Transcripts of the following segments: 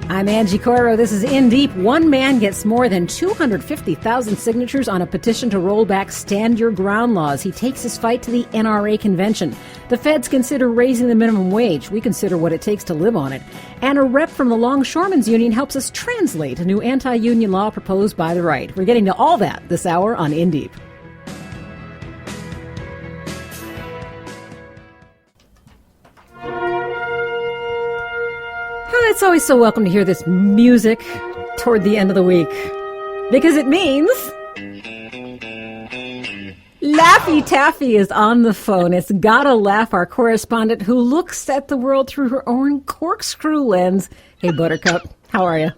I'm Angie Coiro. This is In Deep. One man gets more than 250,000 signatures on a petition to roll back Stand Your Ground laws. He takes his fight to the NRA convention. The feds consider raising the minimum wage. We consider what it takes to live on it. And a rep from the Longshoremen's Union helps us translate a new anti-union law proposed by the right. We're getting to all that this hour on In Deep. It's always so welcome to hear this music toward the end of the week, because it means Laffy Taffy is on the phone. It's GottaLaff, our correspondent, who looks at the world through her own corkscrew lens. Hey, Buttercup, how are you?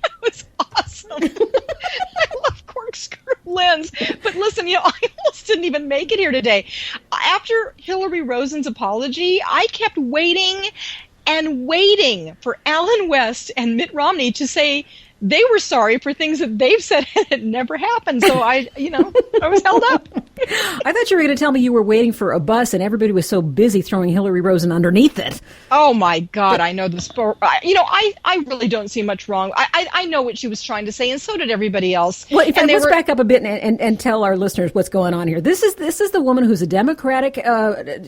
That was awesome. I love corkscrew lens. But listen, I almost didn't even make it here today. After Hillary Rosen's apology, I kept waiting and waiting for Alan West and Mitt Romney to say they were sorry for things that they've said and it never happened. So I was held up. I thought you were going to tell me you were waiting for a bus and everybody was so busy throwing Hillary Rosen underneath it. Oh my God, I know this. I really don't see much wrong. I know what she was trying to say, and so did everybody else. Well, let's back up a bit and tell our listeners what's going on here. This is the woman who's a Democratic.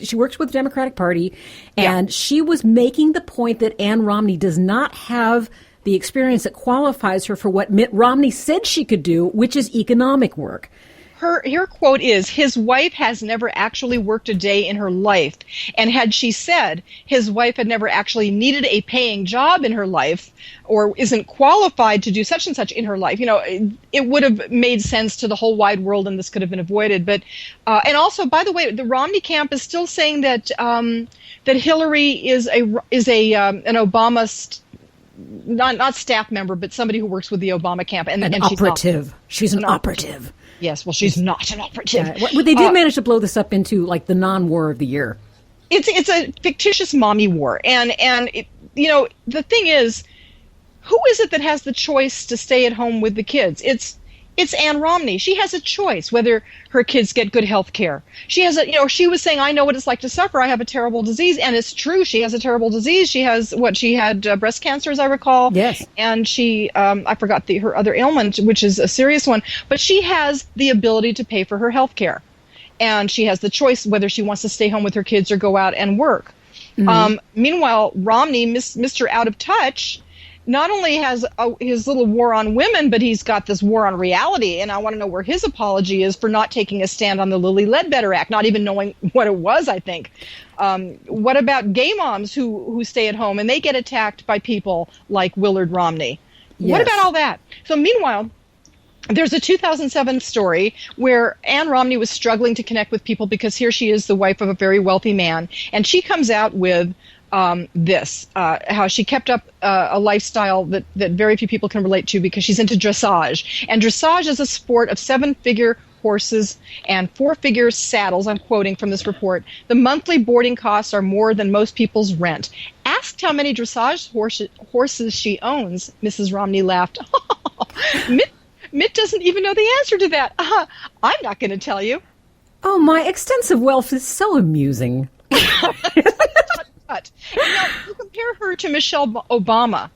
She works with the Democratic Party, and she was making the point that Ann Romney does not have the experience that qualifies her for what Mitt Romney said she could do, which is economic work. Her quote is, his wife has never actually worked a day in her life. And had she said his wife had never actually needed a paying job in her life or isn't qualified to do such and such in her life, it would have made sense to the whole wide world and this could have been avoided. But and also, by the way, the Romney camp is still saying that that Hillary is an Obama not staff member, but somebody who works with the Obama camp. And operative. She's an operative. Yes, well, she's not an operative. Yeah. Well, they did manage to blow this up into like the non-war of the year. It's a fictitious mommy war, and the thing is, who is it that has the choice to stay at home with the kids? It's Ann Romney. She has a choice whether her kids get good health care. She has she was saying, I know what it's like to suffer. I have a terrible disease. And it's true. She has a terrible disease. She had breast cancer, as I recall. Yes. And she, I forgot her other ailment, which is a serious one. But she has the ability to pay for her health care. And she has the choice whether she wants to stay home with her kids or go out and work. Mm-hmm. Meanwhile, Romney, Mr. Out of Touch, not only has his little war on women, but he's got this war on reality. And I want to know where his apology is for not taking a stand on the Lilly Ledbetter Act, not even knowing what it was, I think. What about gay moms who stay at home and they get attacked by people like Willard Romney? Yes. What about all that? So meanwhile, there's a 2007 story where Ann Romney was struggling to connect with people because here she is, the wife of a very wealthy man. And she comes out with how she kept up a lifestyle that very few people can relate to because she's into dressage. And dressage is a sport of 7-figure horses and 4-figure saddles. I'm quoting from this report. The monthly boarding costs are more than most people's rent. Asked how many dressage horses she owns, Mrs. Romney laughed. Mitt doesn't even know the answer to that. I'm not going to tell you. Oh, my extensive wealth is so amusing. But you compare her to Michelle Obama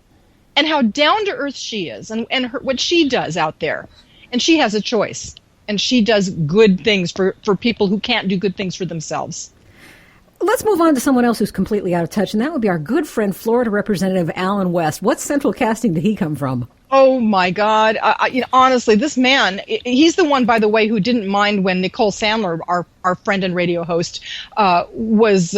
and how down-to-earth she is and what she does out there. And she has a choice. And she does good things for people who can't do good things for themselves. Let's move on to someone else who's completely out of touch, and that would be our good friend, Florida Representative Alan West. What central casting did he come from? Oh, my God. Honestly, this man, he's the one, by the way, who didn't mind when Nicole Sandler, our friend and radio host, was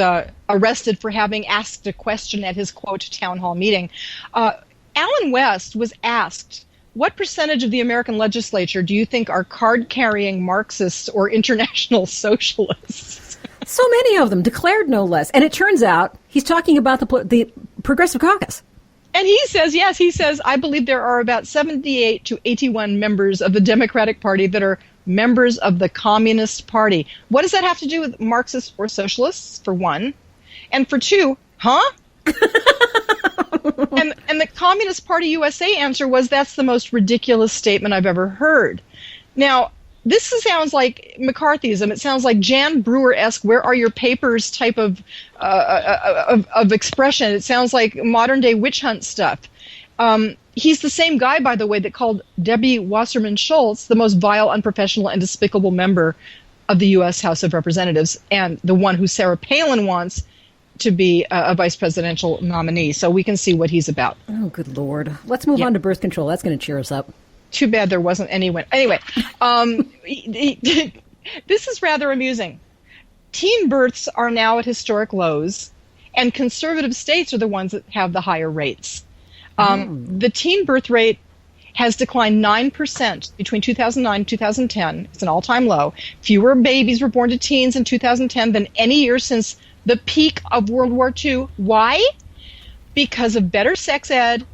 arrested for having asked a question at his, quote, town hall meeting. Alan West was asked, what percentage of the American legislature do you think are card-carrying Marxists or international socialists? So many of them, declared no less. And it turns out he's talking about the Progressive Caucus. And he says, I believe there are about 78 to 81 members of the Democratic Party that are members of the Communist Party. What does that have to do with Marxists or socialists, for one? And for two, huh? and the Communist Party USA answer was, that's the most ridiculous statement I've ever heard. Now, this sounds like McCarthyism. It sounds like Jan Brewer-esque, where are your papers type of expression. It sounds like modern day witch hunt stuff. He's the same guy, by the way, that called Debbie Wasserman Schultz the most vile, unprofessional, and despicable member of the U.S. House of Representatives, and the one who Sarah Palin wants to be a vice presidential nominee. So we can see what he's about. Oh, good Lord. Let's move on to birth control. That's going to cheer us up. Too bad there wasn't anyone. Anyway, this is rather amusing. Teen births are now at historic lows, and conservative states are the ones that have the higher rates. The teen birth rate has declined 9% between 2009 and 2010. It's an all-time low. Fewer babies were born to teens in 2010 than any year since the peak of World War II. Why? Because of better sex ed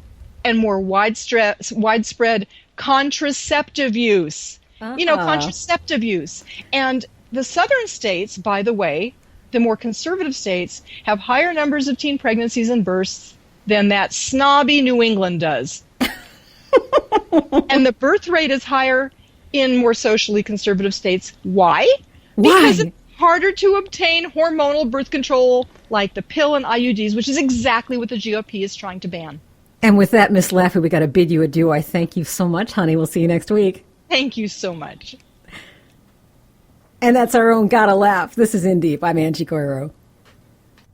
and more widespread contraceptive use. Contraceptive use. And the southern states, by the way, the more conservative states, have higher numbers of teen pregnancies and births than that snobby New England does. And the birth rate is higher in more socially conservative states. Why? Because it's harder to obtain hormonal birth control like the pill and IUDs, which is exactly what the GOP is trying to ban. And with that, Miss Laffey, we got to bid you adieu. I thank you so much, honey. We'll see you next week. Thank you so much. And that's our own GottaLaff. This is In Deep. I'm Angie Coiro.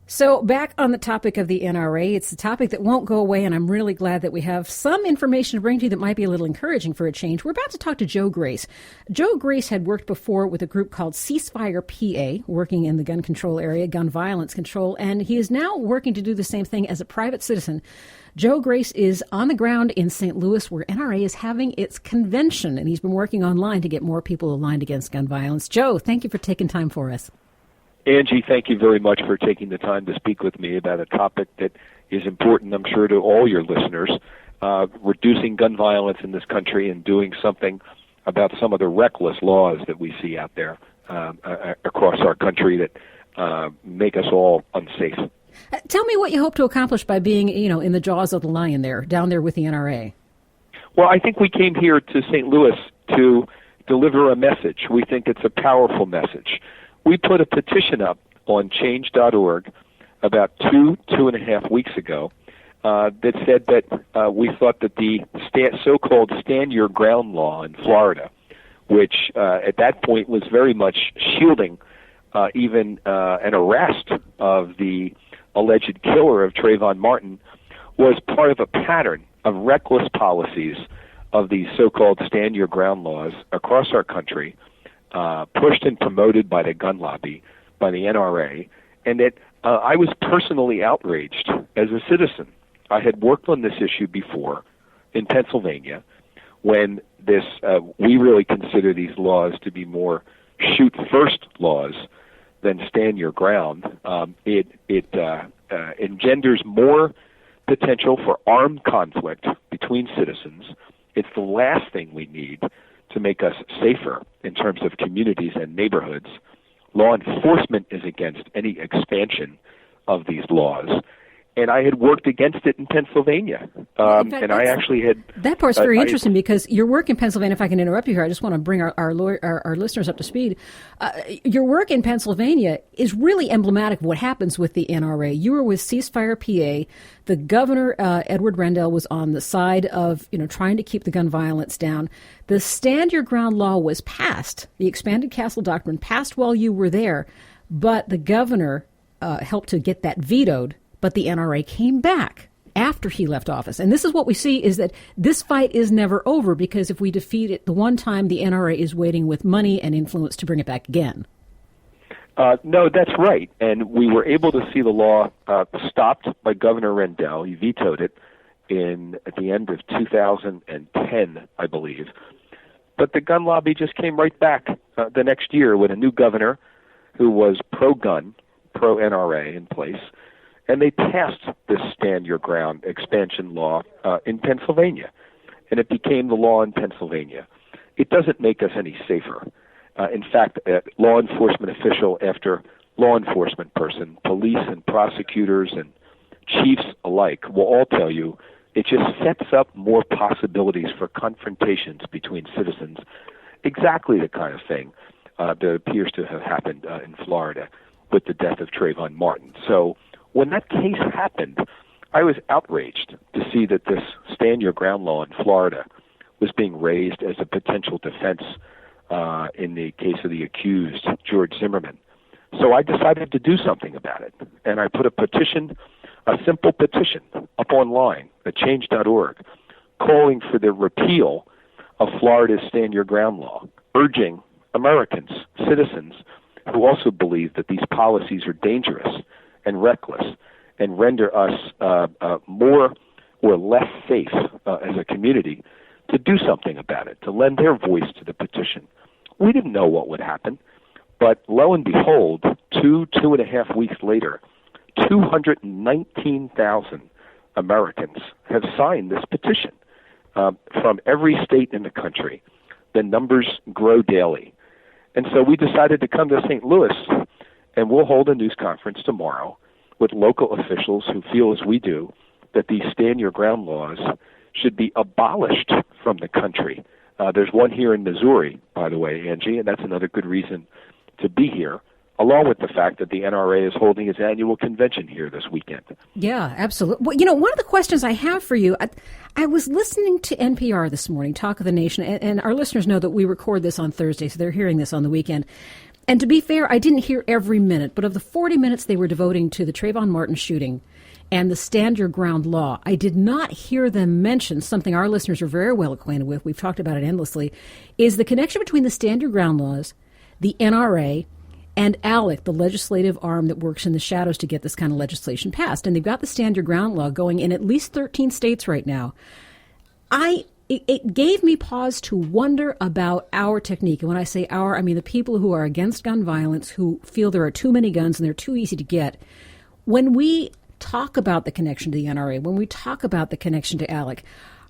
So back on the topic of the NRA, it's a topic that won't go away, and I'm really glad that we have some information to bring to you that might be a little encouraging for a change. We're about to talk to Joe Grace. Joe Grace had worked before with a group called CeasefirePA, working in the gun control area, gun violence control, and he is now working to do the same thing as a private citizen. Joe Grace is on the ground in St. Louis, where NRA is having its convention, and he's been working online to get more people aligned against gun violence. Joe, thank you for taking time for us. Angie, thank you very much for taking the time to speak with me about a topic that is important, I'm sure, to all your listeners, reducing gun violence in this country and doing something about some of the reckless laws that we see out there across our country that make us all unsafe. Tell me what you hope to accomplish by being, in the jaws of the lion down there with the NRA. Well, I think we came here to St. Louis to deliver a message. We think it's a powerful message. We put a petition up on change.org about 2.5 weeks ago that said that we thought that the so-called Stand Your Ground law in Florida, which at that point was very much shielding even an arrest of the alleged killer of Trayvon Martin, was part of a pattern of reckless policies of these so-called Stand Your Ground laws across our country, pushed and promoted by the gun lobby, by the NRA, and that I was personally outraged as a citizen. I had worked on this issue before in Pennsylvania when we really consider these laws to be more shoot-first laws than stand your ground. It engenders more potential for armed conflict between citizens. It's the last thing we need to make us safer in terms of communities and neighborhoods. Law enforcement is against any expansion of these laws. And I had worked against it in Pennsylvania. And I actually had... That part's very interesting because your work in Pennsylvania, if I can interrupt you here, I just want to bring our listeners up to speed. Your work in Pennsylvania is really emblematic of what happens with the NRA. You were with CeasefirePA. The governor, Edward Rendell, was on the side of trying to keep the gun violence down. The Stand Your Ground law was passed. The expanded castle doctrine passed while you were there, but the governor helped to get that vetoed. But the NRA came back after he left office. And this is what we see, is that this fight is never over, because if we defeat it the one time, the NRA is waiting with money and influence to bring it back again. No, that's right. And we were able to see the law stopped by Governor Rendell. He vetoed it at the end of 2010, I believe. But the gun lobby just came right back the next year with a new governor who was pro-gun, pro-NRA in place. And they passed this Stand Your Ground expansion law in Pennsylvania, and it became the law in Pennsylvania. It doesn't make us any safer. In fact, law enforcement official after law enforcement person, police and prosecutors and chiefs alike will all tell you it just sets up more possibilities for confrontations between citizens, exactly the kind of thing that appears to have happened in Florida with the death of Trayvon Martin. So when that case happened, I was outraged to see that this stand your ground law in Florida was being raised as a potential defense in the case of the accused, George Zimmerman. So I decided to do something about it, and I put a simple petition up online at change.org, calling for the repeal of Florida's stand your ground law, urging Americans, citizens, who also believe that these policies are dangerous and reckless and render us more or less safe as a community, to do something about it, to lend their voice to the petition. We didn't know what would happen, but lo and behold, 2.5 weeks later, 219,000 Americans have signed this petition from every state in the country. The numbers grow daily. And so we decided to come to St. Louis, and we'll hold a news conference tomorrow with local officials who feel as we do that these stand your ground laws should be abolished from the country. There's one here in Missouri, by the way, Angie, and that's another good reason to be here, along with the fact that the NRA is holding its annual convention here this weekend. Yeah, absolutely. Well, one of the questions I have for you, I was listening to NPR this morning, Talk of the Nation, and our listeners know that we record this on Thursday, so they're hearing this on the weekend. And to be fair, I didn't hear every minute, but of the 40 minutes they were devoting to the Trayvon Martin shooting and the stand your ground law, I did not hear them mention something our listeners are very well acquainted with. We've talked about it endlessly, is the connection between the stand your ground laws, the NRA, and ALEC, the legislative arm that works in the shadows to get this kind of legislation passed. And they've got the stand your ground law going in at least 13 states right now. It gave me pause to wonder about our technique. And when I say our, I mean the people who are against gun violence, who feel there are too many guns and they're too easy to get. When we talk about the connection to the NRA, when we talk about the connection to ALEC,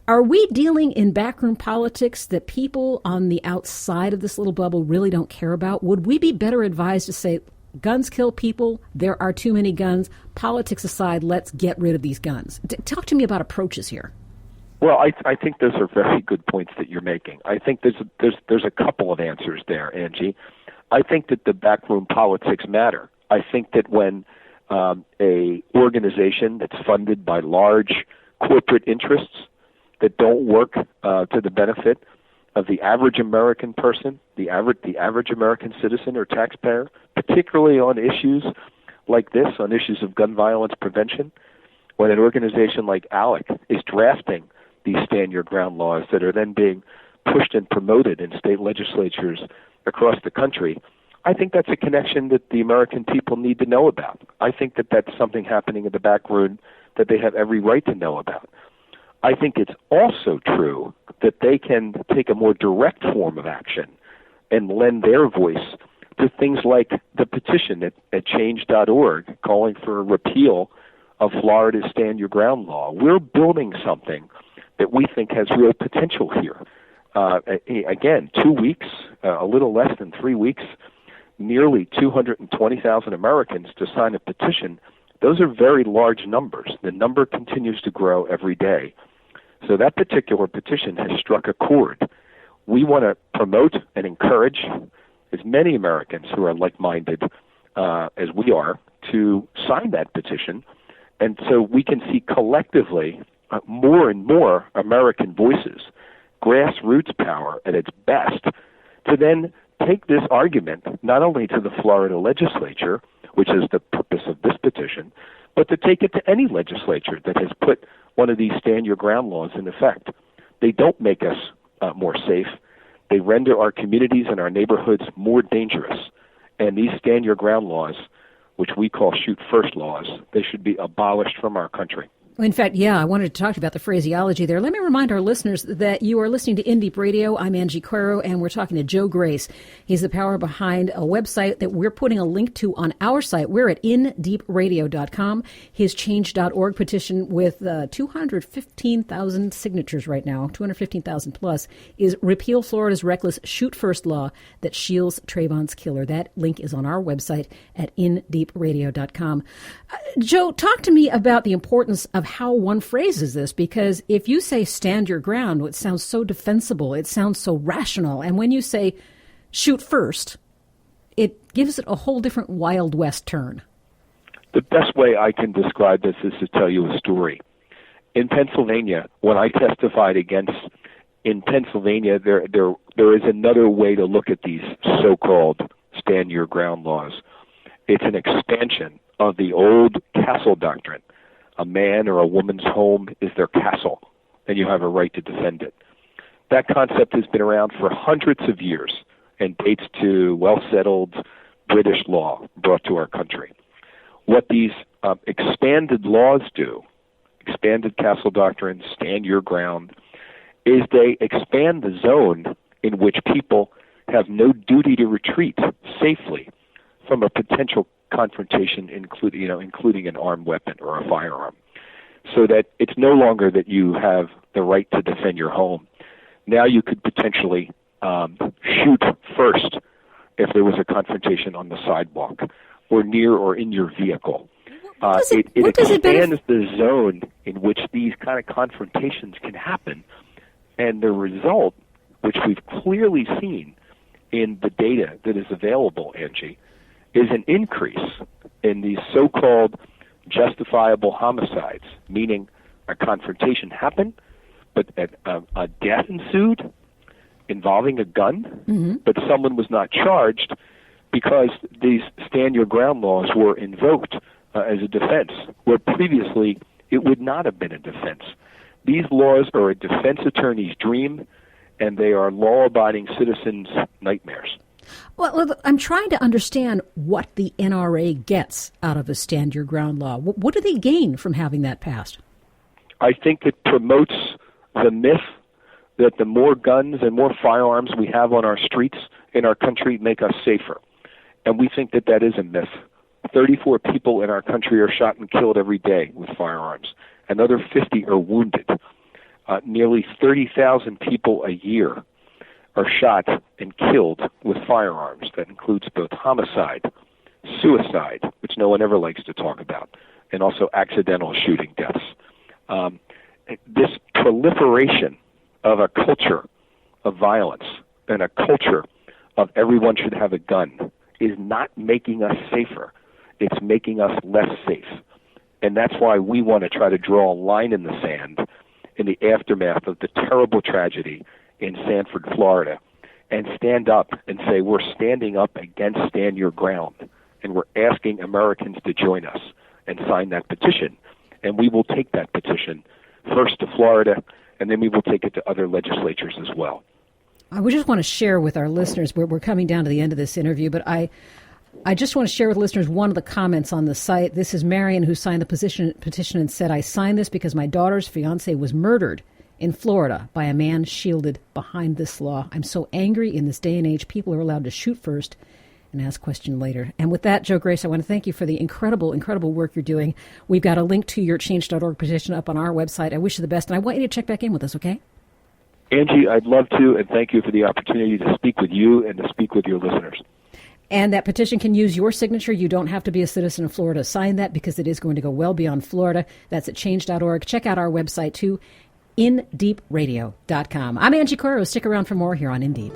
are we dealing in backroom politics that people on the outside of this little bubble really don't care about? Would we be better advised to say, guns kill people, there are too many guns, politics aside, let's get rid of these guns? Talk to me about approaches here. Well, I think those are very good points that you're making. I think there's a couple of answers there, Angie. I think that the backroom politics matter. I think that when a organization that's funded by large corporate interests that don't work to the benefit of the average American person, the average American citizen or taxpayer, particularly on issues like this, on issues of gun violence prevention, when an organization like ALEC is drafting these stand your ground laws that are then being pushed and promoted in state legislatures across the country, I think that's a connection that the American people need to know about. I think that that's something happening in the back room that they have every right to know about. I think it's also true that they can take a more direct form of action and lend their voice to things like the petition at change.org calling for a repeal of Florida's stand your ground law. We're building something that we think has real potential here. Again, 2 weeks, a little less than 3 weeks, nearly 220,000 Americans to sign a petition. Those are very large numbers. The number continues to grow every day. So that particular petition has struck a chord. We want to promote and encourage as many Americans who are like-minded as we are to sign that petition, and so we can see collectively more and more American voices, grassroots power at its best, to then take this argument not only to the Florida legislature, which is the purpose of this petition, but to take it to any legislature that has put one of these stand your ground laws in effect. They don't make us more safe. They render our communities and our neighborhoods more dangerous. And these stand your ground laws, which we call shoot first laws, they should be abolished from our country. In fact, yeah, I wanted to talk about the phraseology there. Let me remind our listeners that you are listening to In Deep Radio. I'm Angie Coiro, and we're talking to Joe Grace. He's the power behind a website that we're putting a link to on our site. We're at indeepradio.com. His change.org petition with 215,000 signatures right now, 215,000 plus, is repeal Florida's reckless shoot first law that shields Trayvon's killer. That link is on our website at indeepradio.com. Joe, talk to me about the importance of how one phrases this, because if you say stand your ground, it sounds so defensible, it sounds so rational, and when you say shoot first, it gives it a whole different Wild West turn. The best way I can describe this is to tell you a story. In Pennsylvania, when I testified in Pennsylvania, there is another way to look at these so-called stand your ground laws. It's an expansion of the old castle doctrine. A man or a woman's home is their castle, and you have a right to defend it. That concept has been around for hundreds of years and dates to well-settled British law brought to our country. What these expanded laws do, expanded castle doctrine, stand your ground, is they expand the zone in which people have no duty to retreat safely from a potential confrontation, including an armed weapon or a firearm, so that it's no longer that you have the right to defend your home. Now you could potentially shoot first if there was a confrontation on the sidewalk or near or in your vehicle. It expands the zone in which these kind of confrontations can happen. And the result, which we've clearly seen in the data that is available, Angie, is an increase in these so-called justifiable homicides, meaning a confrontation happened, but a death ensued involving a gun, but someone was not charged because these stand your ground laws were invoked as a defense, where previously it would not have been a defense. These laws are a defense attorney's dream, and they are law-abiding citizens' nightmares. Well, I'm trying to understand what the NRA gets out of a stand your ground law. What do they gain from having that passed? I think it promotes the myth that the more guns and more firearms we have on our streets in our country make us safer. And we think that that is a myth. 34 people in our country are shot and killed every day with firearms. Another 50 are wounded. Nearly 30,000 people a year are shot and killed with firearms. That includes both homicide, suicide, which no one ever likes to talk about, and also accidental shooting deaths. This proliferation of a culture of violence and a culture of everyone should have a gun is not making us safer. It's making us less safe. And that's why we want to try to draw a line in the sand in the aftermath of the terrible tragedy in Sanford, Florida, and stand up and say we're standing up against stand your ground, and we're asking Americans to join us and sign that petition. And we will take that petition first to Florida, and then we will take it to other legislatures as well. I just want to share with our listeners, we're coming down to the end of this interview, but I just want to share with listeners one of the comments on the site. This is Marion, who signed the petition and said, I signed this because my daughter's fiancé was murdered in Florida by a man shielded behind this law. I'm so angry in this day and age. People are allowed to shoot first and ask questions later. And with that, Joe Grace, I want to thank you for the incredible work you're doing. We've got a link to your change.org petition up on our website. I wish you the best, and I want you to check back in with us, okay? Angie, I'd love to, and thank you for the opportunity to speak with you and to speak with your listeners. And that petition can use your signature. You don't have to be a citizen of Florida to sign that because it is going to go well beyond Florida. That's at change.org. Check out our website, too, indeepradio.com. I'm Angie Coiro. Stick around for more here on In Deep.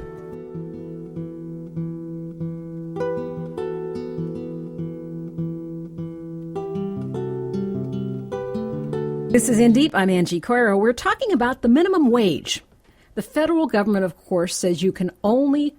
This is In Deep. I'm Angie Coiro. We're talking about the minimum wage. The federal government, of course, says you can only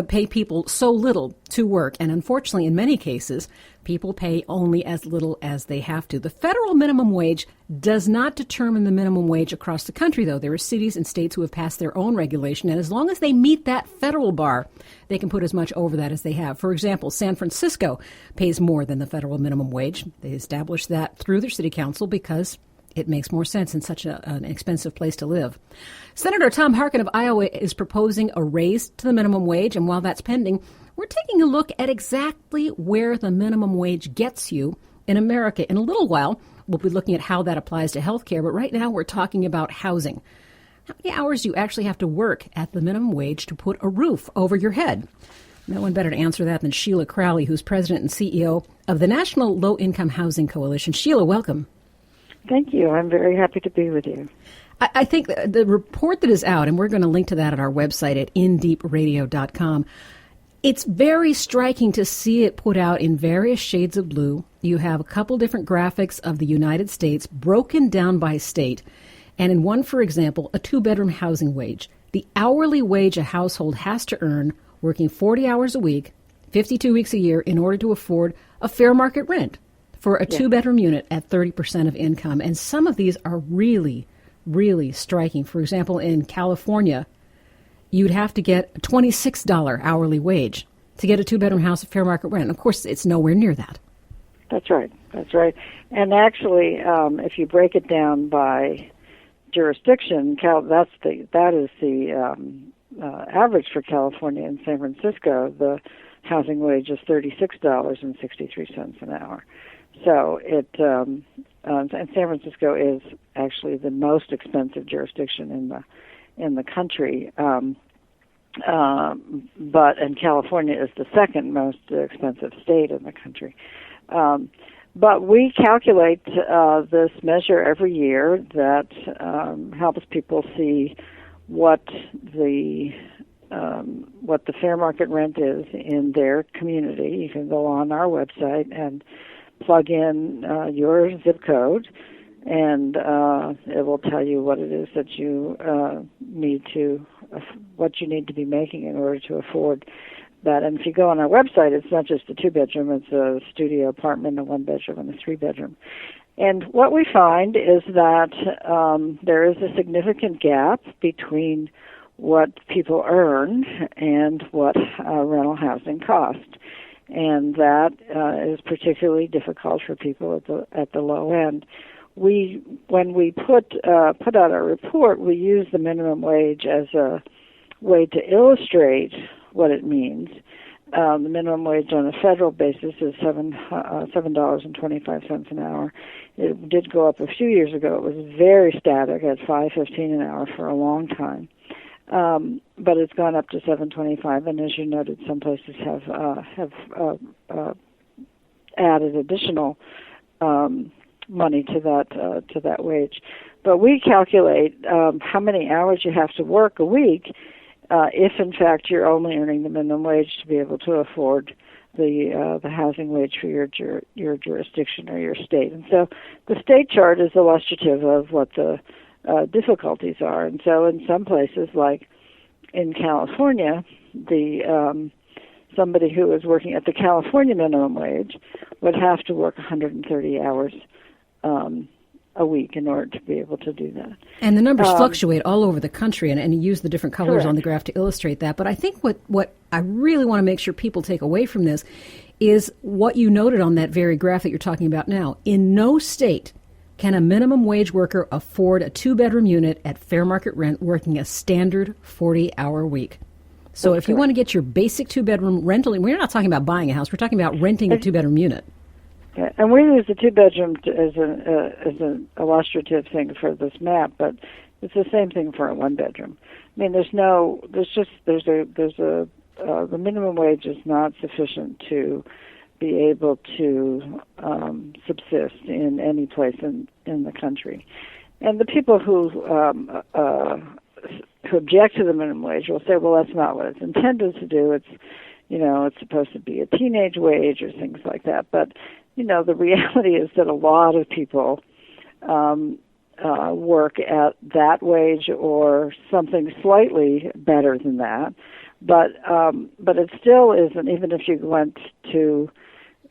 pay people so little to work. And unfortunately, in many cases, people pay only as little as they have to. The federal minimum wage does not determine the minimum wage across the country, though. There are cities and states who have passed their own regulation. And as long as they meet that federal bar, they can put as much over that as they have. For example, San Francisco pays more than the federal minimum wage. They established that through their city council because it makes more sense in such an expensive place to live. Senator Tom Harkin of Iowa is proposing a raise to the minimum wage, and while that's pending, we're taking a look at exactly where the minimum wage gets you in America. In a little while, we'll be looking at how that applies to health care, but right now we're talking about housing. How many hours do you actually have to work at the minimum wage to put a roof over your head? No one better to answer that than Sheila Crowley, who's president and CEO of the National Low Income Housing Coalition. Sheila, welcome. Thank you. I'm very happy to be with you. I think the report that is out, and we're going to link to that at our website at indeepradio.com, It's very striking to see it put out in various shades of blue. You have a couple different graphics of the United States broken down by state. And in one, for example, a 2-bedroom housing wage. The hourly wage a household has to earn working 40 hours a week, 52 weeks a year in order to afford a fair market rent for a 2-bedroom unit at 30% of income. And some of these are really, really striking. For example, in California, you'd have to get a $26 hourly wage to get a 2-bedroom house at fair market rent. Of course, it's nowhere near that. That's right. That's right. And actually, if you break it down by jurisdiction, that is the average for California and San Francisco. The housing wage is $36.63 an hour. So and San Francisco is actually the most expensive jurisdiction in the country. And California is the second most expensive state in the country. But we calculate this measure every year that helps people see what the fair market rent is in their community. You can go on our website and plug in your zip code, and it will tell you what it is that you what you need to be making in order to afford that. And if you go on our website, it's not just a 2-bedroom, it's a studio apartment, a 1-bedroom, and a 3-bedroom. And what we find is that there is a significant gap between what people earn and what rental housing costs. And that is particularly difficult for people at the low end. When we put out our report, we use the minimum wage as a way to illustrate what it means. The minimum wage on a federal basis is $7.25 an hour. It did go up a few years ago. It was very static at $5.15 an hour for a long time, but it's gone up to $7.25. And as you noted, some places have added additional money to that wage. But we calculate how many hours you have to work a week if, in fact, you're only earning the minimum wage to be able to afford the housing wage for your jurisdiction or your state. And so the state chart is illustrative of what the difficulties are. And so in some places, like in California, somebody who is working at the California minimum wage would have to work 130 hours a week in order to be able to do that. And the numbers fluctuate all over the country, and you use the different colors correct. On the graph to illustrate that. But I think what I really want to make sure people take away from this is what you noted on that very graph that you're talking about now. In no state can a minimum wage worker afford a 2-bedroom unit at fair market rent working a standard 40-hour week. So That's if you correct. Want to get your basic 2-bedroom rental, we're not talking about buying a house, we're talking about renting a 2-bedroom unit. Yeah, and we use the 2-bedroom as an illustrative thing for this map, but it's the same thing for a 1-bedroom. I mean, the minimum wage is not sufficient to be able to subsist in any place in the country. And the people who object to the minimum wage will say, well, that's not what it's intended to do. It's supposed to be a teenage wage or things like that. But the reality is that a lot of people work at that wage or something slightly better than that. But it still isn't, even if you went to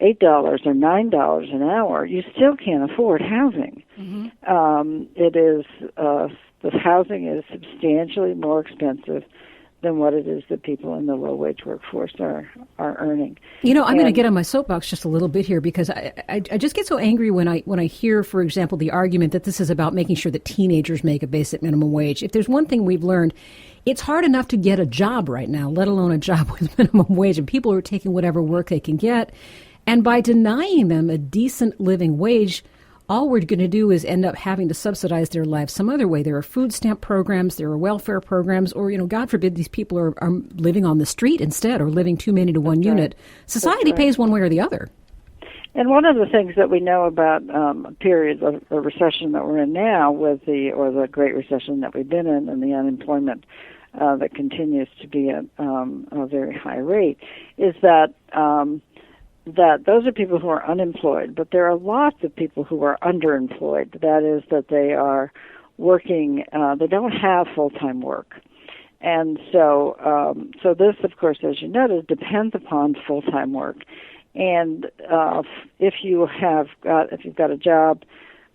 $8 or $9 an hour, you still can't afford housing. Mm-hmm. The housing is substantially more expensive than what it is that people in the low-wage workforce are earning. I'm going to get on my soapbox just a little bit here because I just get so angry when I hear, for example, the argument that this is about making sure that teenagers make a basic minimum wage. If there's one thing we've learned, it's hard enough to get a job right now, let alone a job with minimum wage, and people are taking whatever work they can get. And by denying them a decent living wage, all we're going to do is end up having to subsidize their lives some other way. There are food stamp programs, there are welfare programs, or, God forbid, these people are living on the street instead or living too many to one That's unit. Right. Society pays one way or the other. And one of the things that we know about a period of a recession that we're in now or the Great Recession that we've been in and the unemployment that continues to be at a very high rate, is that that those are people who are unemployed, but there are lots of people who are underemployed. That is, that they are working, they don't have full-time work. And so this, of course, as you noted, depends upon full-time work. And if you've got a job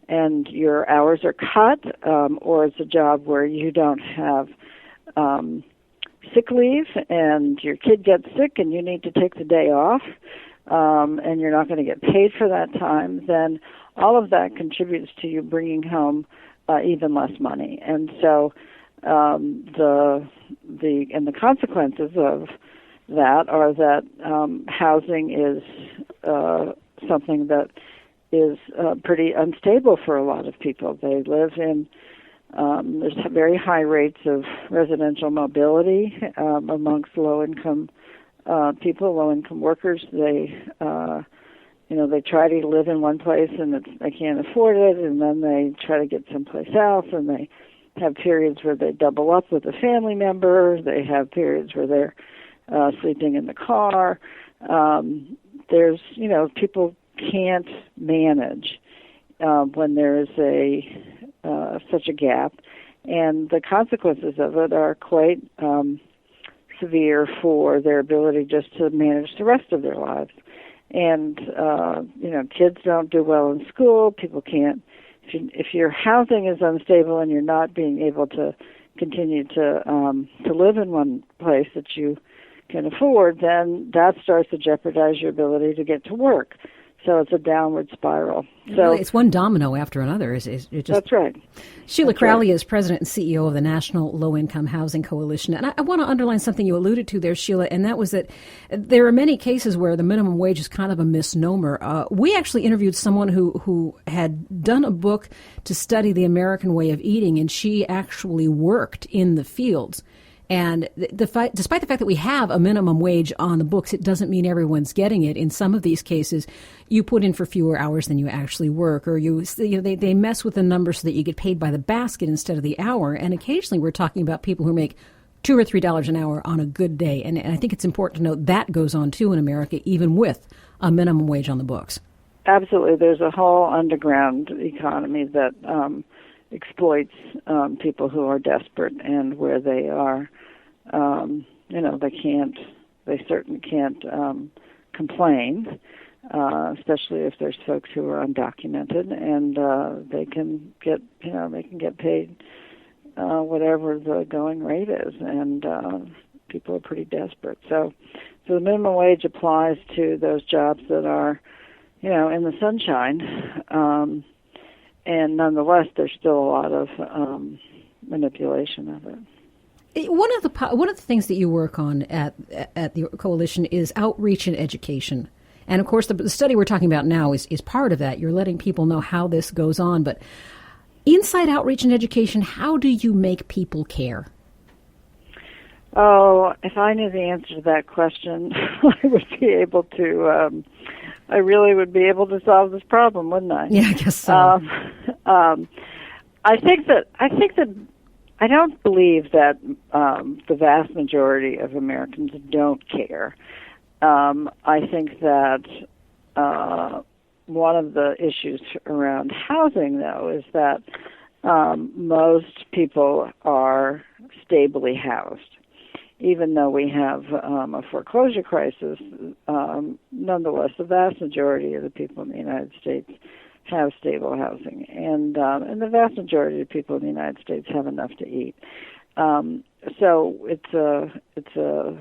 and your hours are cut, or it's a job where you don't have sick leave and your kid gets sick and you need to take the day off, and you're not going to get paid for that time, then all of that contributes to you bringing home even less money. And so the consequences of that are that housing is something that is pretty unstable for a lot of people. They live in there's very high rates of residential mobility amongst low-income people, low-income workers. They they try to live in one place and they can't afford it, and then they try to get someplace else, and they have periods where they double up with a family member. They have periods where they're sleeping in the car. There's, people can't manage when there is such a gap, and the consequences of it are quite severe for their ability just to manage the rest of their lives. And kids don't do well in school. People can't. If your housing is unstable and you're not being able to continue to live in one place that you can afford, then that starts to jeopardize your ability to get to work. So it's a downward spiral. So it's one domino after another. That's right. Sheila Crowley is president and CEO of the National Low Income Housing Coalition. And I want to underline something you alluded to there, Sheila, and that was that there are many cases where the minimum wage is kind of a misnomer. We actually interviewed someone who had done a book to study the American way of eating, and she actually worked in the fields. And despite the fact that we have a minimum wage on the books, it doesn't mean everyone's getting it. In some of these cases, you put in for fewer hours than you actually work, or they mess with the numbers so that you get paid by the basket instead of the hour. And occasionally, we're talking about people who make $2 or $3 an hour on a good day. And I think it's important to note that goes on too in America, even with a minimum wage on the books. Absolutely, there's a whole underground economy that exploits people who are desperate and where they are. They certainly can't complain, especially if there's folks who are undocumented, and they can get paid whatever the going rate is, and people are pretty desperate. So the minimum wage applies to those jobs that are, in the sunshine, and nonetheless, there's still a lot of manipulation of it. One of the things that you work on at the coalition is outreach and education, and of course the study we're talking about now is part of that. You're letting people know how this goes on, but inside outreach and education, how do you make people care? Oh, if I knew the answer to that question, I would be able to. I really would be able to solve this problem, wouldn't I? Yeah, I guess so. I think that I don't believe that the vast majority of Americans don't care. I think that one of the issues around housing, though, is that most people are stably housed. Even though we have a foreclosure crisis, nonetheless, the vast majority of the people in the United States have stable housing, and the vast majority of people in the United States have enough to eat. So it's a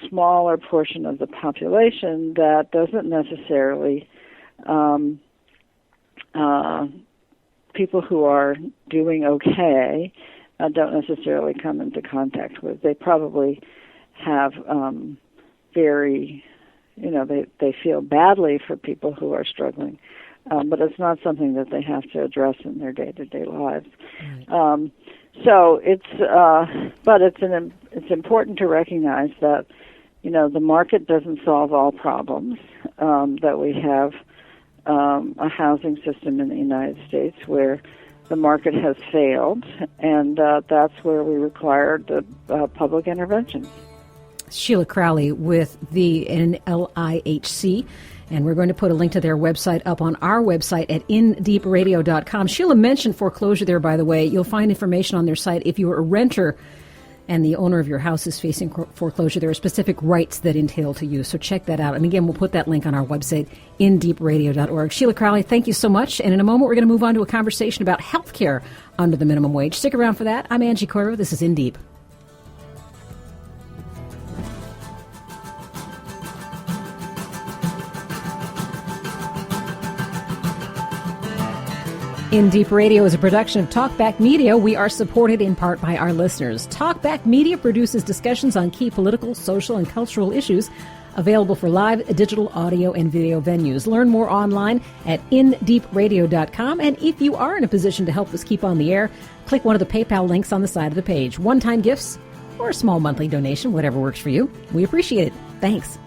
smaller portion of the population that doesn't necessarily people who are doing okay don't necessarily come into contact with. They probably have they feel badly for people who are struggling, but it's not something that they have to address in their day-to-day lives. Right. So it's important to recognize that the market doesn't solve all problems. That we have a housing system in the United States where the market has failed, and that's where we required the public intervention. Sheila Crowley with the NLIHC, and we're going to put a link to their website up on our website at indeepradio.com. Sheila mentioned foreclosure there, by the way. You'll find information on their site. If you're a renter and the owner of your house is facing foreclosure, there are specific rights that entail to you. So check that out. And again, we'll put that link on our website, indeepradio.org. Sheila Crowley, thank you so much. And in a moment, we're going to move on to a conversation about health care under the minimum wage. Stick around for that. I'm Angie Coiro. This is In Deep. In Deep Radio is a production of TalkBack Media. We are supported in part by our listeners. TalkBack Media produces discussions on key political, social, and cultural issues available for live digital audio and video venues. Learn more online at indeepradio.com. And if you are in a position to help us keep on the air, click one of the PayPal links on the side of the page. One-time gifts or a small monthly donation, whatever works for you. We appreciate it. Thanks.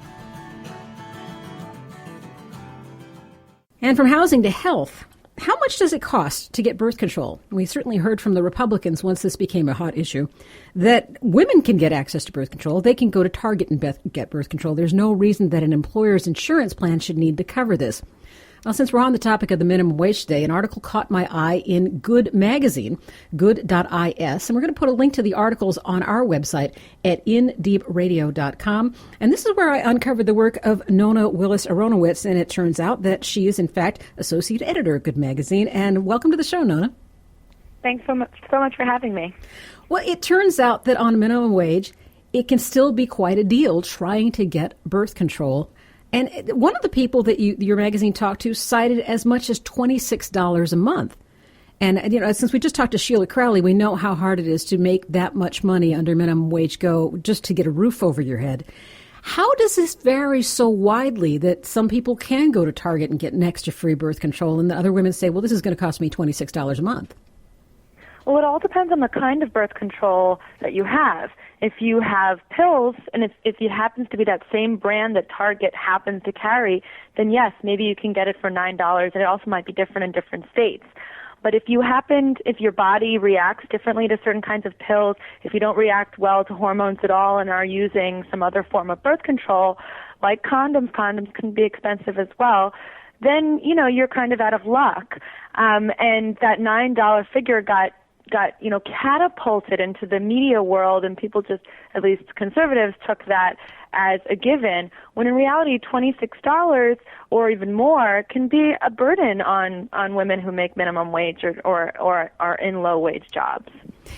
And from housing to health, how much does it cost to get birth control? We certainly heard from the Republicans once this became a hot issue that women can get access to birth control. They can go to Target and get birth control. There's no reason that an employer's insurance plan should need to cover this. Well, since we're on the topic of the minimum wage today, an article caught my eye in Good magazine, good.is, and we're going to put a link to the articles on our website at indeepradio.com. And this is where I uncovered the work of Nona Willis Aronowitz, and it turns out that she is, in fact, associate editor of Good magazine. And welcome to the show, Nona. Thanks so much for having me. Well, it turns out that on minimum wage, it can still be quite a deal trying to get birth control. And one of the people that your magazine talked to cited as much as $26 a month. And, you know, since we just talked to Sheila Crowley, we know how hard it is to make that much money under minimum wage go just to get a roof over your head. How does this vary so widely that some people can go to Target and get next to free birth control and the other women say, well, this is going to cost me $26 a month? Well, it all depends on the kind of birth control that you have. If you have pills, and if it happens to be that same brand that Target happens to carry, then yes, maybe you can get it for $9, and it also might be different in different states. But if your body reacts differently to certain kinds of pills, if you don't react well to hormones at all and are using some other form of birth control, like condoms can be expensive as well, then, you know, you're kind of out of luck. And that $9 figure got catapulted into the media world, and people just, at least conservatives, took that as a given, when in reality $26 or even more can be a burden on women who make minimum wage or are in low wage jobs.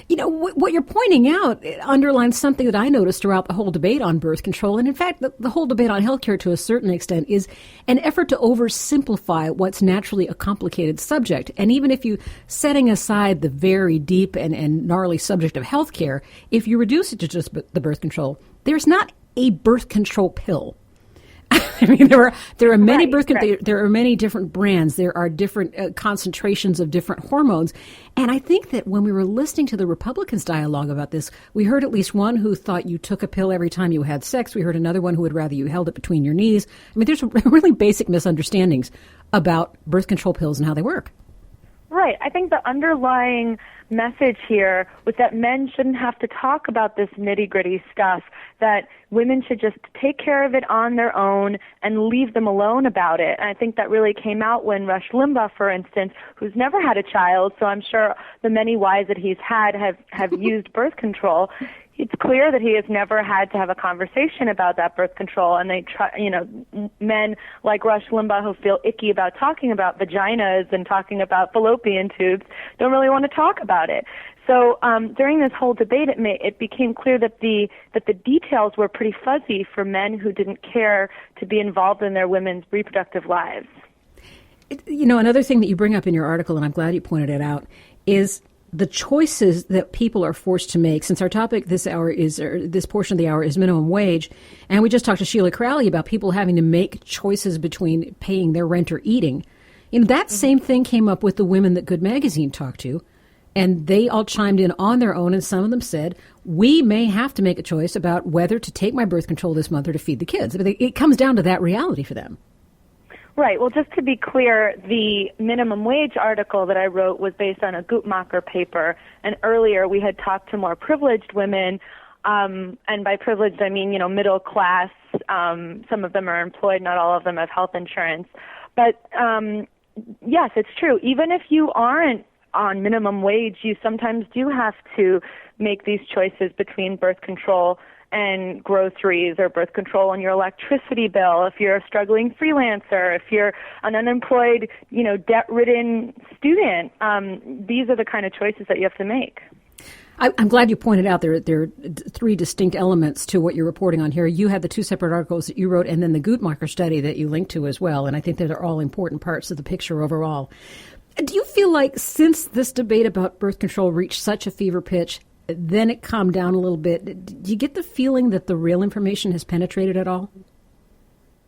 You know, what you're pointing out underlines something that I noticed throughout the whole debate on birth control. And in fact, the whole debate on healthcare to a certain extent is an effort to oversimplify what's naturally a complicated subject. And even if you, setting aside the very deep and gnarly subject of healthcare, if you reduce it to just the birth control, there's not a birth control pill. I mean, there are many there are many different brands. There are different concentrations of different hormones. And I think that when we were listening to the Republicans' dialogue about this, we heard at least one who thought you took a pill every time you had sex. We heard another one who would rather you held it between your knees. I mean, there's really basic misunderstandings about birth control pills and how they work. Right. I think the underlying message here was that men shouldn't have to talk about this nitty-gritty stuff, that women should just take care of it on their own and leave them alone about it. And I think that really came out when Rush Limbaugh, for instance, who's never had a child, so I'm sure the many wives that he's had have used birth control. It's clear that he has never had to have a conversation about that birth control, and they try, men like Rush Limbaugh who feel icky about talking about vaginas and talking about fallopian tubes don't really want to talk about it. So during this whole debate, it became clear that the details were pretty fuzzy for men who didn't care to be involved in their women's reproductive lives. You know, another thing that you bring up in your article, and I'm glad you pointed it out, is the choices that people are forced to make. Since our topic this portion of the hour is minimum wage, and we just talked to Sheila Crowley about people having to make choices between paying their rent or eating. You know, that same thing came up with the women that Good Magazine talked to, and they all chimed in on their own, and some of them said, we may have to make a choice about whether to take my birth control this month or to feed the kids. It comes down to that reality for them. Right. Well, just to be clear, the minimum wage article that I wrote was based on a Guttmacher paper, and earlier we had talked to more privileged women, and by privileged I mean, middle class. Some of them are employed, not all of them have health insurance. But yes, it's true. Even if you aren't on minimum wage, you sometimes do have to make these choices between birth control and groceries, or birth control on your electricity bill, if you're a struggling freelancer, if you're an unemployed, debt-ridden student. These are the kind of choices that you have to make. I'm glad you pointed out there are three distinct elements to what you're reporting on here. You had the two separate articles that you wrote, and then the Guttmacher study that you linked to as well, and I think that are all important parts of the picture overall. Do you feel like since this debate about birth control reached such a fever pitch, then it calmed down a little bit, do you get the feeling that the real information has penetrated at all?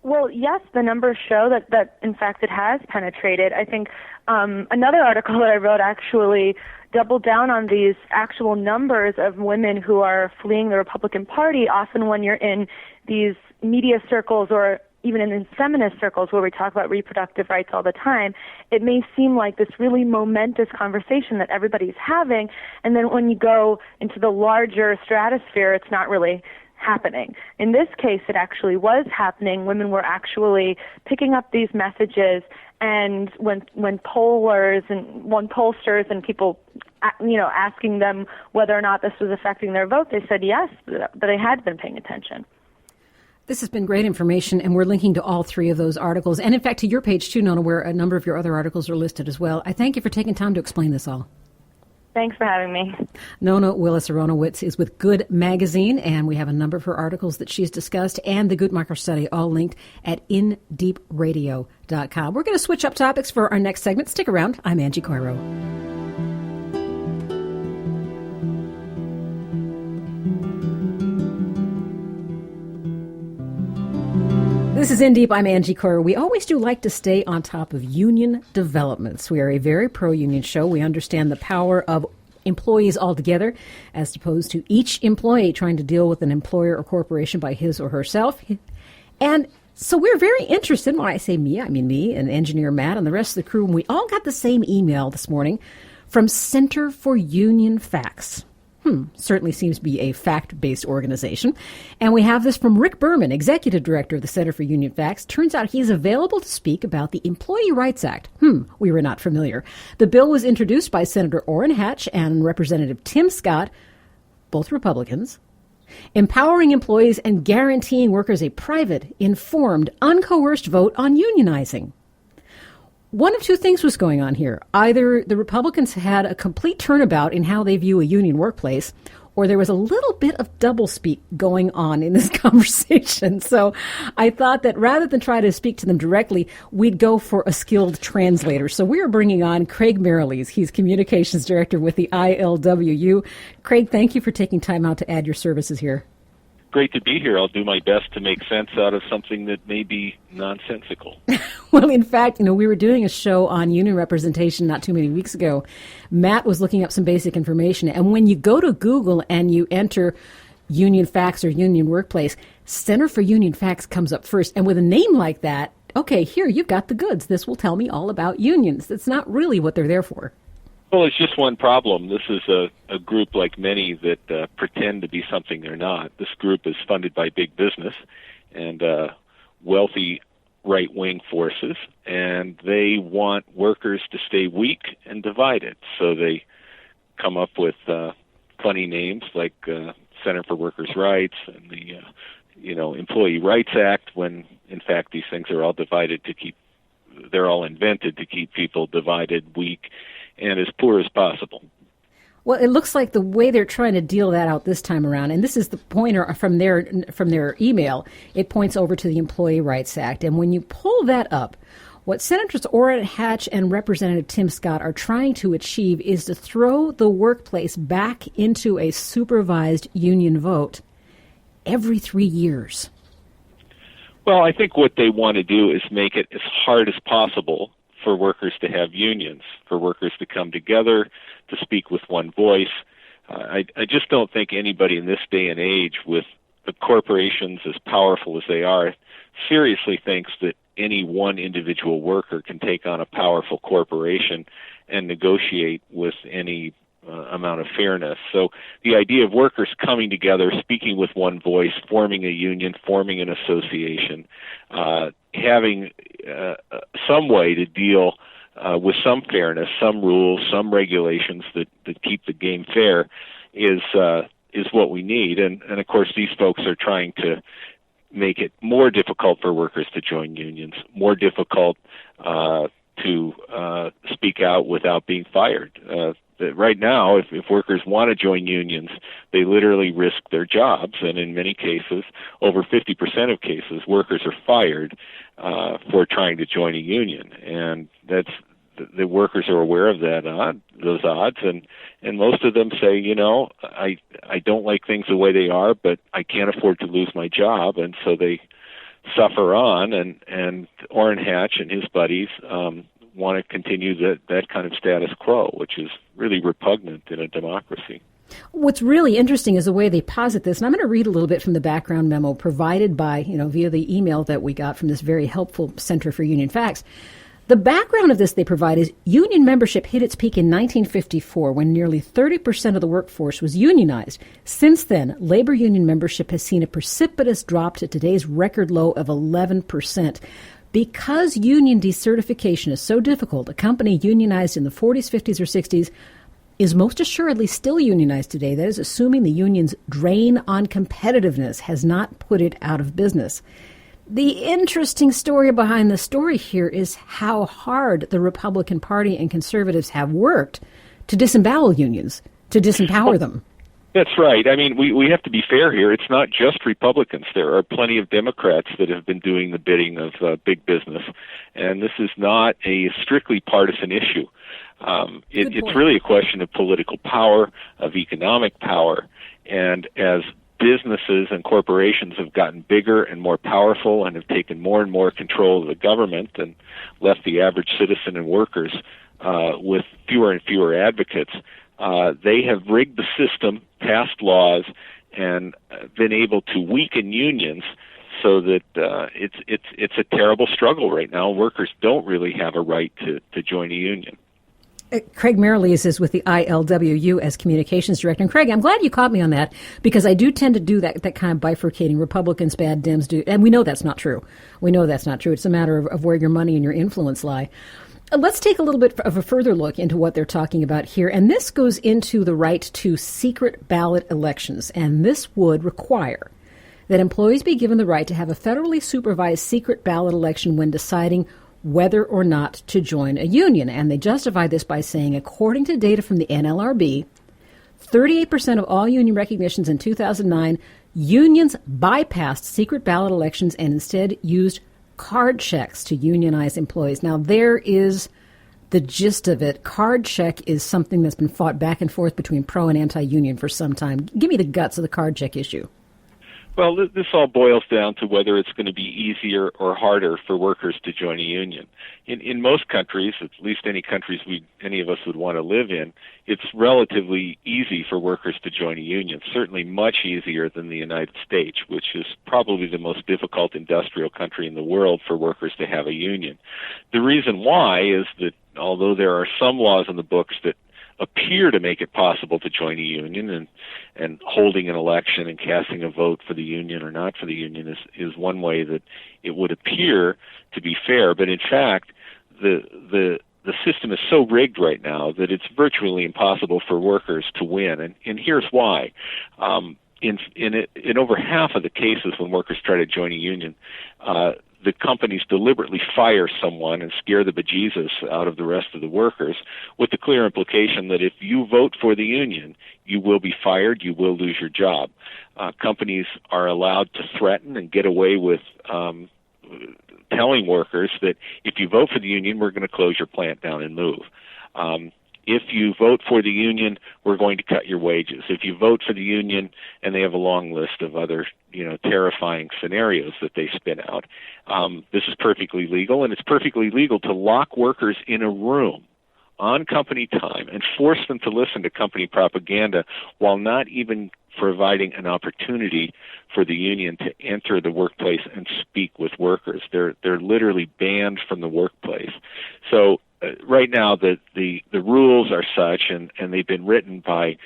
Well, yes, the numbers show that in fact it has penetrated. I think another article that I wrote actually doubled down on these actual numbers of women who are fleeing the Republican Party. Often when you're in these media circles or even in feminist circles where we talk about reproductive rights all the time, it may seem like this really momentous conversation that everybody's having, and then when you go into the larger stratosphere, it's not really happening. In this case, it actually was happening. Women were actually picking up these messages, and when pollsters and people, asking them whether or not this was affecting their vote, they said yes, that they had been paying attention. This has been great information, and we're linking to all three of those articles, and in fact to your page too, Nona, where a number of your other articles are listed as well. I thank you for taking time to explain this all. Thanks for having me. Nona Willis Aronowitz is with Good Magazine, and we have a number of her articles that she's discussed and the Guttmacher study all linked at indeepradio.com. We're going to switch up topics for our next segment. Stick around. I'm Angie Coiro. This is In Deep. I'm Angie Coiro. We always do like to stay on top of union developments. We are a very pro-union show. We understand the power of employees altogether, as opposed to each employee trying to deal with an employer or corporation by his or herself. And so we're very interested. When I say me, I mean me and engineer Matt and the rest of the crew. And we all got the same email this morning from Center for Union Facts. Certainly seems to be a fact-based organization. And we have this from Rick Berman, Executive Director of the Center for Union Facts. Turns out he's available to speak about the Employee Rights Act. We were not familiar. The bill was introduced by Senator Orrin Hatch and Representative Tim Scott, both Republicans, empowering employees and guaranteeing workers a private, informed, uncoerced vote on unionizing. One of two things was going on here. Either the Republicans had a complete turnabout in how they view a union workplace, or there was a little bit of doublespeak going on in this conversation. So I thought that rather than try to speak to them directly, we'd go for a skilled translator. So we are bringing on Craig Merrilees. He's Communications Director with the ILWU. Craig, thank you for taking time out to add your services here. Great to be here. I'll do my best to make sense out of something that may be nonsensical. Well, in fact, we were doing a show on union representation not too many weeks ago. Matt was looking up some basic information, and when you go to Google and you enter Union Facts or Union Workplace, Center for Union Facts comes up first. And with a name like that, okay, here, you've got the goods. This will tell me all about unions. That's not really what they're there for. Well, it's just one problem. This is a group like many that pretend to be something they're not. This group is funded by big business and wealthy right-wing forces, and they want workers to stay weak and divided. So they come up with funny names like Center for Workers' Rights and the Employee Rights Act, when in fact these things are all they're all invented to keep people divided, weak, and as poor as possible. Well, it looks like the way they're trying to deal that out this time around, and this is the pointer from their email, it points over to the Employee Rights Act. And when you pull that up, what Senators Orrin Hatch and Representative Tim Scott are trying to achieve is to throw the workplace back into a supervised union vote every 3 years. Well, I think what they want to do is make it as hard as possible for workers to have unions, for workers to come together, to speak with one voice. I just don't think anybody in this day and age, with the corporations as powerful as they are, seriously thinks that any one individual worker can take on a powerful corporation and negotiate with any amount of fairness. So the idea of workers coming together, speaking with one voice, forming a union, forming an association, having some way to deal with some fairness, some rules, some regulations that keep the game fair is what we need. And of course, these folks are trying to make it more difficult for workers to join unions, more difficult to speak out without being fired. Right now, if workers want to join unions, they literally risk their jobs, and in many cases, over 50% of cases, workers are fired for trying to join a union, and the workers are aware of those odds, and most of them say, I don't like things the way they are, but I can't afford to lose my job, and so they suffer on, and Orrin Hatch and his buddies want to continue that kind of status quo, which is really repugnant in a democracy. What's really interesting is the way they posit this, and I'm going to read a little bit from the background memo provided by, via the email that we got from this very helpful Center for Union Facts. The background of this they provide is union membership hit its peak in 1954 when nearly 30% of the workforce was unionized. Since then, labor union membership has seen a precipitous drop to today's record low of 11%. Because union decertification is so difficult, a company unionized in the 40s, 50s, or 60s is most assuredly still unionized today. That is assuming the union's drain on competitiveness has not put it out of business. The interesting story behind the story here is how hard the Republican Party and conservatives have worked to disembowel unions, to disempower them. That's right. I mean, we have to be fair here. It's not just Republicans. There are plenty of Democrats that have been doing the bidding of big business, and this is not a strictly partisan issue. It's really a question of political power, of economic power, and as businesses and corporations have gotten bigger and more powerful and have taken more and more control of the government and left the average citizen and workers with fewer and fewer advocates, they have rigged the system, passed laws, and been able to weaken unions so that it's a terrible struggle right now. Workers don't really have a right to join a union. Craig Merrilees is with the ILWU as Communications Director. And Craig, I'm glad you caught me on that because I do tend to do that kind of bifurcating. Republicans bad, Dems do. And we know that's not true. It's a matter of where your money and your influence lie. Let's take a little bit of a further look into what they're talking about here. And this goes into the right to secret ballot elections. And this would require that employees be given the right to have a federally supervised secret ballot election when deciding whether or not to join a union. And they justify this by saying, according to data from the NLRB, 38% of all union recognitions in 2009, unions bypassed secret ballot elections and instead used card checks to unionize employees. Now, there is the gist of it. Card check is something that's been fought back and forth between pro and anti-union for some time. Give me the guts of the card check issue. Well, this all boils down to whether it's going to be easier or harder for workers to join a union. In most countries, at least any countries any of us would want to live in, it's relatively easy for workers to join a union, certainly much easier than the United States, which is probably the most difficult industrial country in the world for workers to have a union. The reason why is that although there are some laws in the books that appear to make it possible to join a union, and holding an election and casting a vote for the union or not for the union is one way that it would appear to be fair. But in fact, the system is so rigged right now that it's virtually impossible for workers to win. And here's why. In over half of the cases when workers try to join a union, the companies deliberately fire someone and scare the bejesus out of the rest of the workers, with the clear implication that if you vote for the union, you will be fired, you will lose your job. Companies are allowed to threaten and get away with telling workers that if you vote for the union, we're going to close your plant down and move. If you vote for the union, we're going to cut your wages. If you vote for the union, and they have a long list of other, terrifying scenarios that they spin out. This is perfectly legal, and it's perfectly legal to lock workers in a room on company time and force them to listen to company propaganda while not even providing an opportunity for the union to enter the workplace and speak with workers. They're literally banned from the workplace. So right now the rules are such, and they've been written by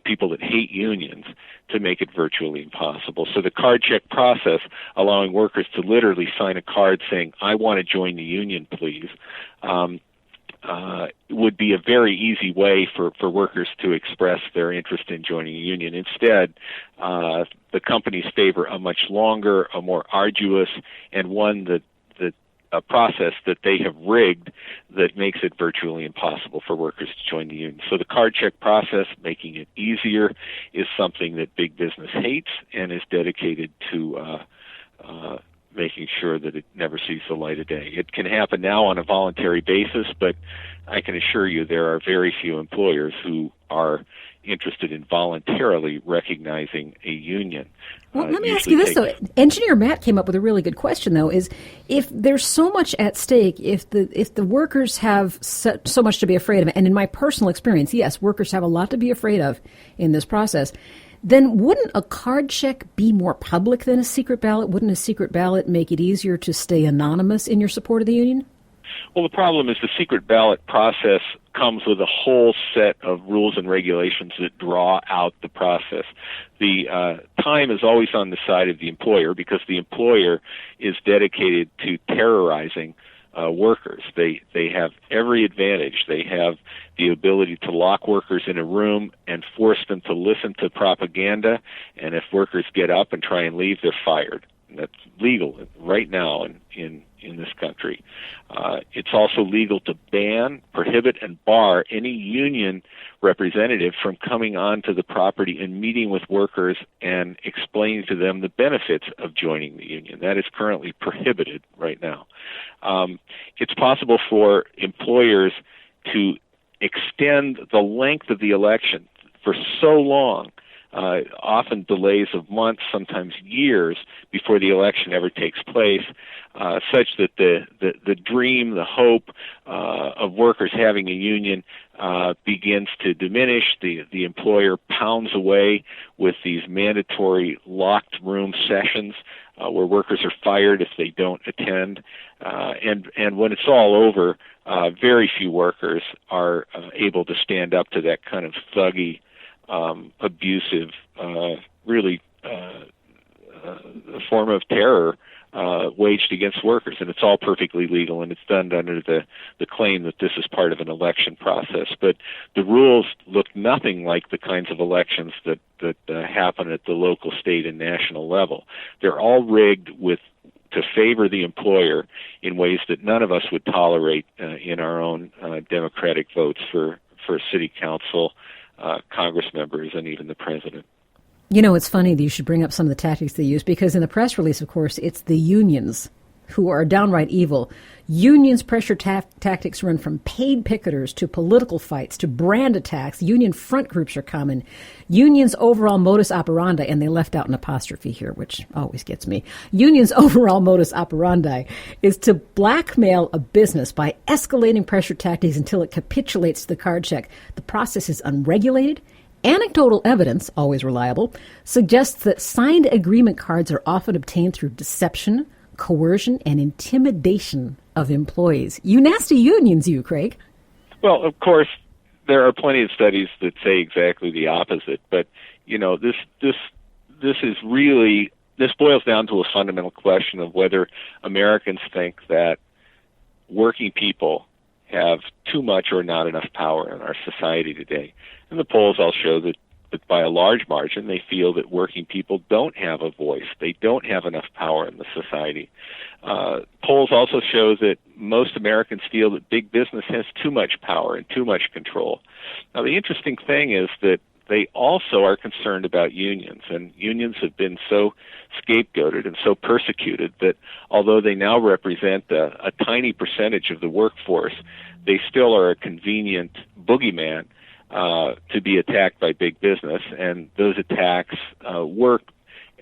people that hate unions to make it virtually impossible. So the card check process, allowing workers to literally sign a card saying, "I want to join the union, please," would be a very easy way for workers to express their interest in joining a union. Instead, the companies favor a much longer, a more arduous, and one that a process that they have rigged that makes it virtually impossible for workers to join the union. So the card check process, making it easier, is something that big business hates and is dedicated to making sure that it never sees the light of day. It can happen now on a voluntary basis, but I can assure you there are very few employers who are interested in voluntarily recognizing a union. Well, let me ask you this, though. Engineer Matt came up with a really good question, though, is if there's so much at stake, if the workers have so much to be afraid of, and in my personal experience, yes, workers have a lot to be afraid of in this process, then wouldn't a card check be more public than a secret ballot? Wouldn't a secret ballot make it easier to stay anonymous in your support of the union? Well, the problem is the secret ballot process comes with a whole set of rules and regulations that draw out the process. The time is always on the side of the employer because the employer is dedicated to terrorizing workers. They have every advantage. They have the ability to lock workers in a room and force them to listen to propaganda, and if workers get up and try and leave, they're fired. And that's legal right now in this country. It's also legal to ban, prohibit, and bar any union representative from coming onto the property and meeting with workers and explaining to them the benefits of joining the union. That is currently prohibited right now. It's possible for employers to extend the length of the election for so long, often delays of months, sometimes years, before the election ever takes place, such that the dream, the hope of workers having a union begins to diminish. The employer pounds away with these mandatory locked room sessions where workers are fired if they don't attend. And when it's all over, very few workers are able to stand up to that kind of thuggy, abusive, really a form of terror waged against workers, and it's all perfectly legal, and it's done under the claim that this is part of an election process. But the rules look nothing like the kinds of elections that happen at the local, state, and national level. They're all rigged to favor the employer in ways that none of us would tolerate in our own democratic votes for city council, Congress members, and even the president. You know, it's funny that you should bring up some of the tactics they use, because in the press release, of course, it's the unions who are downright evil. Unions' pressure tactics run from paid picketers to political fights to brand attacks. Union front groups are common. Unions' overall modus operandi, and they left out an apostrophe here, which always gets me. Unions' overall modus operandi is to blackmail a business by escalating pressure tactics until it capitulates to the card check. The process is unregulated. Anecdotal evidence, always reliable, suggests that signed agreement cards are often obtained through deception, coercion, and intimidation of employees. You nasty unions, you, Craig. Well, of course, there are plenty of studies that say exactly the opposite. But, you know, this is really, this boils down to a fundamental question of whether Americans think that working people have too much or not enough power in our society today. And the polls all show that by a large margin, they feel that working people don't have a voice. They don't have enough power in the society. Polls also show that most Americans feel that big business has too much power and too much control. Now, the interesting thing is that they also are concerned about unions, and unions have been so scapegoated and so persecuted that although they now represent a tiny percentage of the workforce, they still are a convenient boogeyman to be attacked by big business, and those attacks work,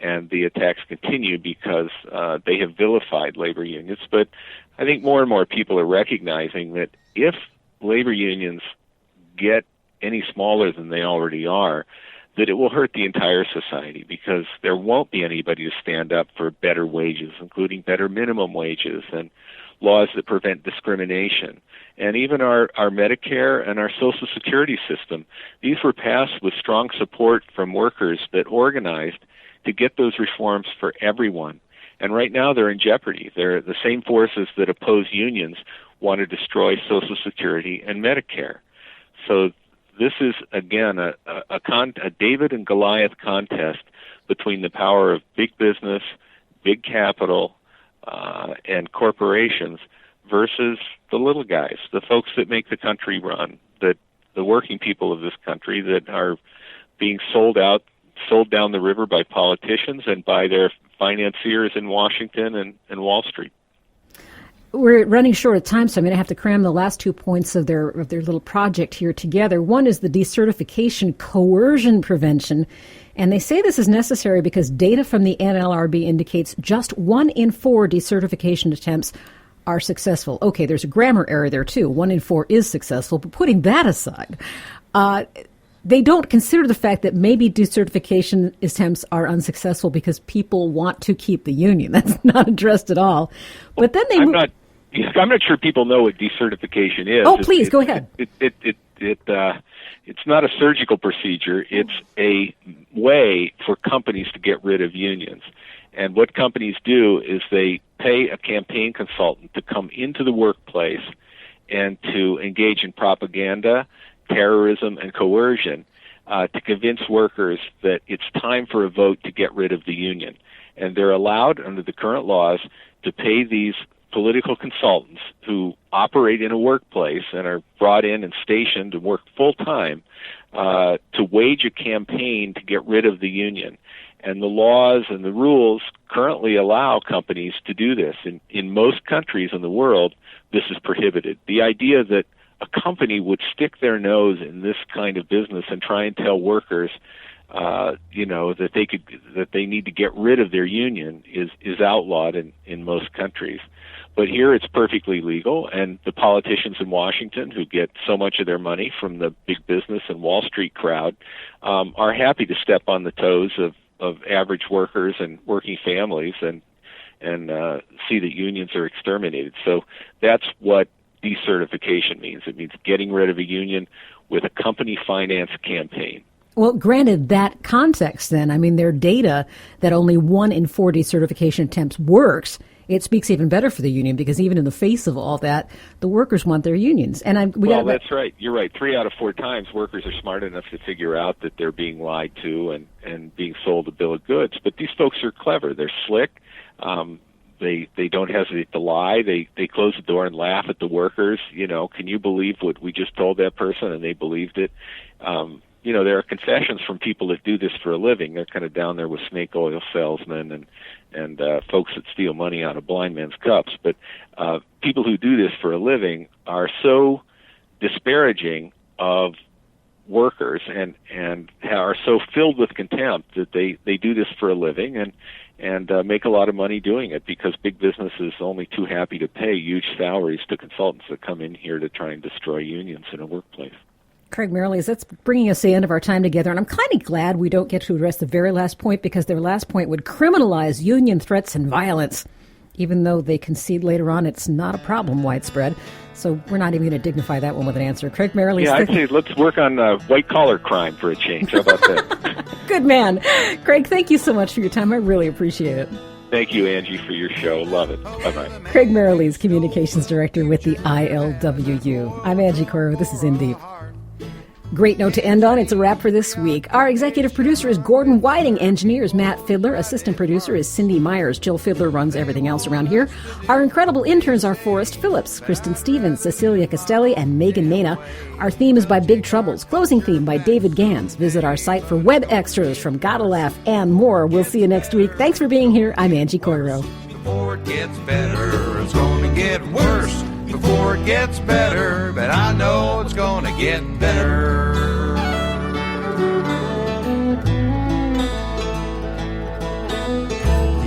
and the attacks continue because they have vilified labor unions. But I think more and more people are recognizing that if labor unions get any smaller than they already are, that it will hurt the entire society, because there won't be anybody to stand up for better wages, including better minimum wages and laws that prevent discrimination. And even our Medicare and our Social Security system, these were passed with strong support from workers that organized to get those reforms for everyone. And right now they're in jeopardy. They're the same forces that oppose unions want to destroy Social Security and Medicare. So this is, again, a David and Goliath contest between the power of big business, big capital, and corporations versus the little guys, the folks that make the country run, that the working people of this country that are being sold down the river by politicians and by their financiers in Washington and Wall Street. We're running short of time, so I'm going to have to cram the last 2 points of their little project here together. One is the decertification coercion prevention, and they say this is necessary because data from the NLRB indicates just 1 in 4 decertification attempts are successful. Okay, there's a grammar error there too. 1 in 4 is successful, but putting that aside, they don't consider the fact that maybe decertification attempts are unsuccessful because people want to keep the union. That's not addressed at all. But then they I'm not sure people know what decertification is. Oh, please, go ahead. It's not a surgical procedure. It's a way for companies to get rid of unions. And what companies do is they pay a campaign consultant to come into the workplace and to engage in propaganda, terrorism, and coercion to convince workers that it's time for a vote to get rid of the union. And they're allowed, under the current laws, to pay these political consultants who operate in a workplace and are brought in and stationed to work full-time to wage a campaign to get rid of the union. And the laws and the rules currently allow companies to do this. In most countries in the world, this is prohibited. The idea that a company would stick their nose in this kind of business and try and tell workers, that they need to get rid of their union is outlawed in most countries. But here it's perfectly legal, and the politicians in Washington, who get so much of their money from the big business and Wall Street crowd, are happy to step on the toes of average workers and working families and see that unions are exterminated. So that's what decertification means. It means getting rid of a union with a company-financed campaign. Well, granted that context then, I mean, their data that only 1 in 4 decertification attempts works, it speaks even better for the union, because even in the face of all that, the workers want their unions. And that's right. You're right. 3 out of 4 times, workers are smart enough to figure out that they're being lied to and being sold a bill of goods. But these folks are clever. They're slick. They don't hesitate to lie. They close the door and laugh at the workers. Can you believe what we just told that person? And they believed it. There are confessions from people that do this for a living. They're kind of down there with snake oil salesmen and folks that steal money out of blind men's cups. But people who do this for a living are so disparaging of workers and are so filled with contempt that they do this for a living and make a lot of money doing it, because big business is only too happy to pay huge salaries to consultants that come in here to try and destroy unions in a workplace. Craig Merrilees, that's bringing us to the end of our time together, and I'm kind of glad we don't get to address the very last point, because their last point would criminalize union threats and violence, even though they concede later on it's not a problem widespread. So we're not even going to dignify that one with an answer. Craig Merrilees. Yeah, I'd say let's work on white-collar crime for a change. How about that? Good man. Craig, thank you so much for your time. I really appreciate it. Thank you, Angie, for your show. Love it. Bye-bye. Craig Merrilees, Communications Director with the ILWU. I'm Angie Coiro. This is In Deep. Great note to end on. It's a wrap for this week. Our executive producer is Gordon Whiting. Engineer is Matt Fiddler. Assistant producer is Cindy Myers. Jill Fiddler runs everything else around here. Our incredible interns are Forrest Phillips, Kristen Stevens, Cecilia Castelli, and Megan Nana. Our theme is by Big Troubles. Closing theme by David Gans. Visit our site for web extras from GottaLaff and more. We'll see you next week. Thanks for being here. I'm Angie Coiro. Before it gets better, it's going to get worse. Before it gets better, but I know it's gonna get better.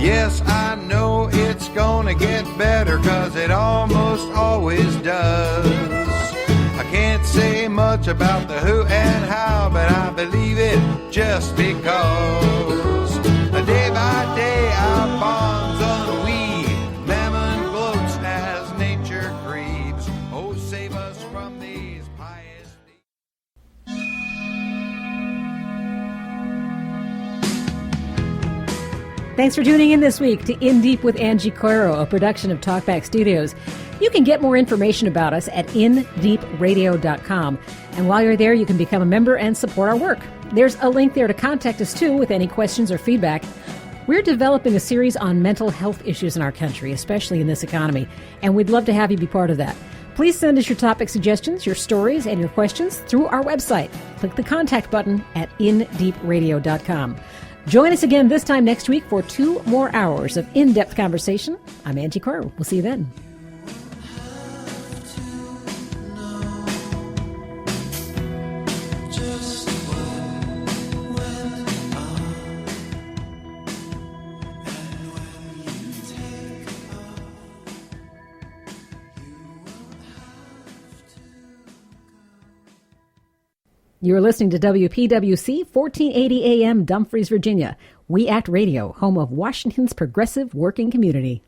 Yes, I know it's gonna get better, 'cause it almost always does. I can't say much about the who and how, but I believe it just because. Day by day our bonds unweave, mammon gloats as nature grieves. Oh, save us from these pious thieves. Thanks for tuning in this week to In Deep with Angie Coiro, a production of TalkBack Studios. You can get more information about us at indeepradio.com. And while you're there, you can become a member and support our work. There's a link there to contact us, too, with any questions or feedback. We're developing a series on mental health issues in our country, especially in this economy, and we'd love to have you be part of that. Please send us your topic suggestions, your stories, and your questions through our website. Click the contact button at indeepradio.com. Join us again this time next week for 2 more hours of in-depth conversation. I'm Angie Coiro. We'll see you then. You're listening to WPWC 1480 AM, Dumfries, Virginia. We Act Radio, home of Washington's progressive working community.